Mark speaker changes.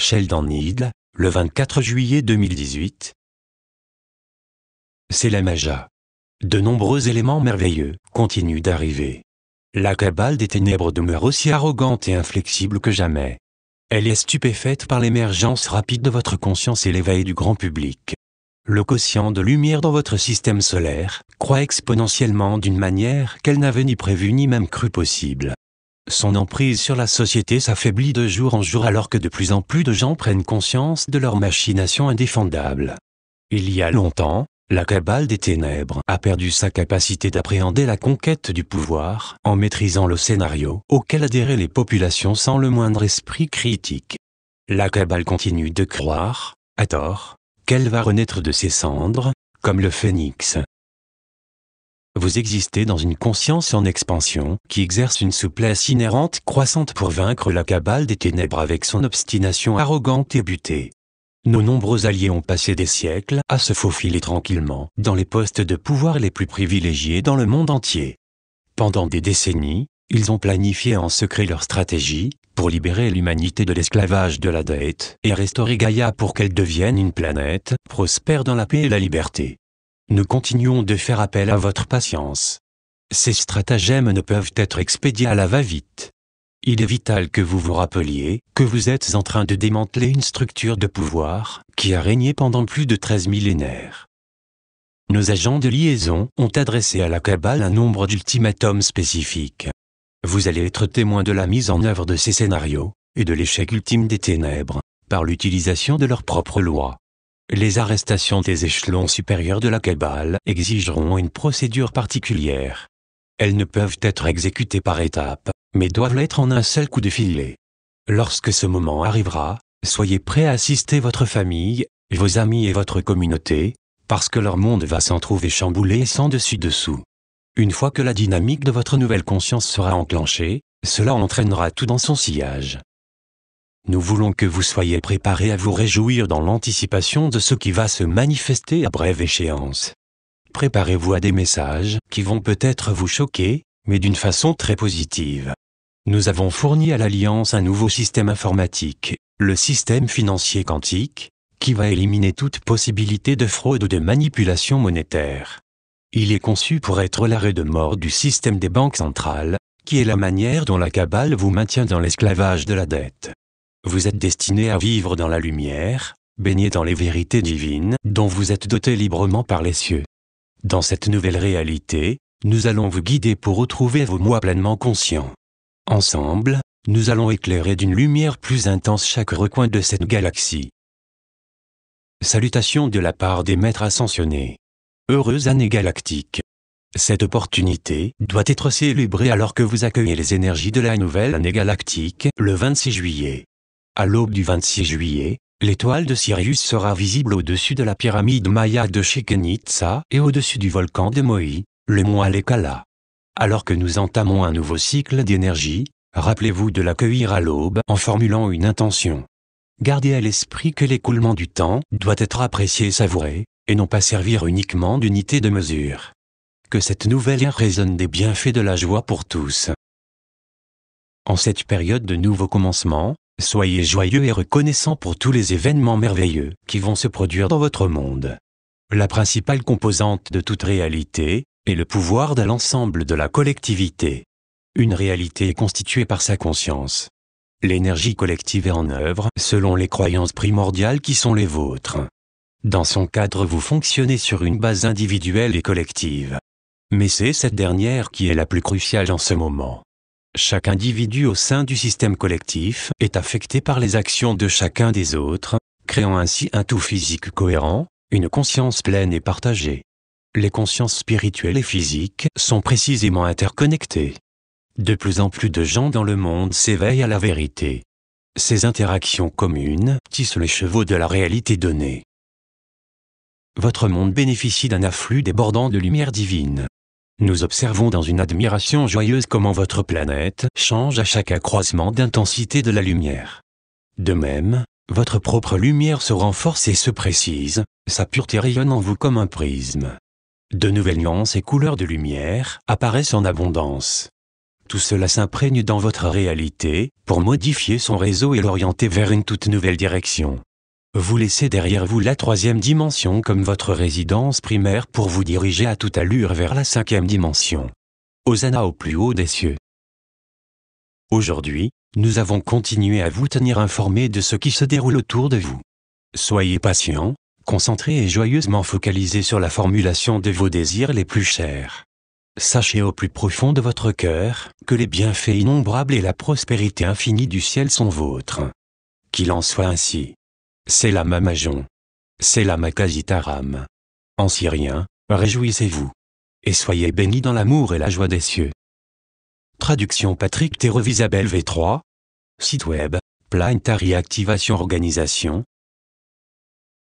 Speaker 1: Sheldon Needle, le 24 juillet 2018. C'est la Maja. De nombreux éléments merveilleux continuent d'arriver. La cabale des ténèbres demeure aussi arrogante et inflexible que jamais. Elle est stupéfaite par l'émergence rapide de votre conscience et l'éveil du grand public. Le quotient de lumière dans votre système solaire croît exponentiellement d'une manière qu'elle n'avait ni prévue ni même cru possible. Son emprise sur la société s'affaiblit de jour en jour alors que de plus en plus de gens prennent conscience de leur machination indéfendable. Il y a longtemps, la cabale des ténèbres a perdu sa capacité d'appréhender la conquête du pouvoir en maîtrisant le scénario auquel adhéraient les populations sans le moindre esprit critique. La cabale continue de croire, à tort, qu'elle va renaître de ses cendres, comme le phénix. Vous existez dans une conscience en expansion qui exerce une souplesse inhérente croissante pour vaincre la cabale des ténèbres avec son obstination arrogante et butée. Nos nombreux alliés ont passé des siècles à se faufiler tranquillement dans les postes de pouvoir les plus privilégiés dans le monde entier. Pendant des décennies, ils ont planifié en secret leur stratégie pour libérer l'humanité de l'esclavage de la dette et restaurer Gaïa pour qu'elle devienne une planète prospère dans la paix et la liberté. Nous continuons de faire appel à votre patience. Ces stratagèmes ne peuvent être expédiés à la va-vite. Il est vital que vous vous rappeliez que vous êtes en train de démanteler une structure de pouvoir qui a régné pendant plus de 13 millénaires. Nos agents de liaison ont adressé à la cabale un nombre d'ultimatums spécifiques. Vous allez être témoin de la mise en œuvre de ces scénarios et de l'échec ultime des ténèbres par l'utilisation de leurs propres lois. Les arrestations des échelons supérieurs de la cabale exigeront une procédure particulière. Elles ne peuvent être exécutées par étapes, mais doivent l'être en un seul coup de filet. Lorsque ce moment arrivera, soyez prêts à assister votre famille, vos amis et votre communauté, parce que leur monde va s'en trouver chamboulé sans dessus-dessous. Une fois que la dynamique de votre nouvelle conscience sera enclenchée, cela entraînera tout dans son sillage. Nous voulons que vous soyez préparés à vous réjouir dans l'anticipation de ce qui va se manifester à brève échéance. Préparez-vous à des messages qui vont peut-être vous choquer, mais d'une façon très positive. Nous avons fourni à l'Alliance un nouveau système informatique, le système financier quantique, qui va éliminer toute possibilité de fraude ou de manipulation monétaire. Il est conçu pour être l'arrêt de mort du système des banques centrales, qui est la manière dont la cabale vous maintient dans l'esclavage de la dette. Vous êtes destiné à vivre dans la lumière, baigné dans les vérités divines dont vous êtes doté librement par les cieux. Dans cette nouvelle réalité, nous allons vous guider pour retrouver vos moi pleinement conscients. Ensemble, nous allons éclairer d'une lumière plus intense chaque recoin de cette galaxie. Salutations de la part des maîtres ascensionnés. Heureuse année galactique. Cette opportunité doit être célébrée alors que vous accueillez les énergies de la nouvelle année galactique le 26 juillet. À l'aube du 26 juillet, l'étoile de Sirius sera visible au-dessus de la pyramide Maya de Chichen Itza et au-dessus du volcan de Mohi, le mont Alekala. Alors que nous entamons un nouveau cycle d'énergie, rappelez-vous de l'accueillir à l'aube en formulant une intention. Gardez à l'esprit que l'écoulement du temps doit être apprécié et savouré, et non pas servir uniquement d'unité de mesure. Que cette nouvelle ère résonne des bienfaits de la joie pour tous. En cette période de nouveau commencement, soyez joyeux et reconnaissants pour tous les événements merveilleux qui vont se produire dans votre monde. La principale composante de toute réalité est le pouvoir de l'ensemble de la collectivité. Une réalité est constituée par sa conscience. L'énergie collective est en œuvre selon les croyances primordiales qui sont les vôtres. Dans son cadre, vous fonctionnez sur une base individuelle et collective. Mais c'est cette dernière qui est la plus cruciale en ce moment. Chaque individu au sein du système collectif est affecté par les actions de chacun des autres, créant ainsi un tout physique cohérent, une conscience pleine et partagée. Les consciences spirituelles et physiques sont précisément interconnectées. De plus en plus de gens dans le monde s'éveillent à la vérité. Ces interactions communes tissent les chevaux de la réalité donnée. Votre monde bénéficie d'un afflux débordant de lumière divine. Nous observons dans une admiration joyeuse comment votre planète change à chaque accroissement d'intensité de la lumière. De même, votre propre lumière se renforce et se précise, sa pureté rayonne en vous comme un prisme. De nouvelles nuances et couleurs de lumière apparaissent en abondance. Tout cela s'imprègne dans votre réalité, pour modifier son réseau et l'orienter vers une toute nouvelle direction. Vous laissez derrière vous la 3e dimension comme votre résidence primaire pour vous diriger à toute allure vers la 5e dimension. Hosanna au plus haut des cieux. Aujourd'hui, nous avons continué à vous tenir informés de ce qui se déroule autour de vous. Soyez patients, concentrés et joyeusement focalisés sur la formulation de vos désirs les plus chers. Sachez au plus profond de votre cœur que les bienfaits innombrables et la prospérité infinie du ciel sont vôtres. Qu'il en soit ainsi. Selam Amajon. Selam Akazitaram. En syrien, réjouissez-vous. Et soyez bénis dans l'amour et la joie des cieux. Traduction Patrick Thérovisabel V3. Site web, Planetary Activation Organisation,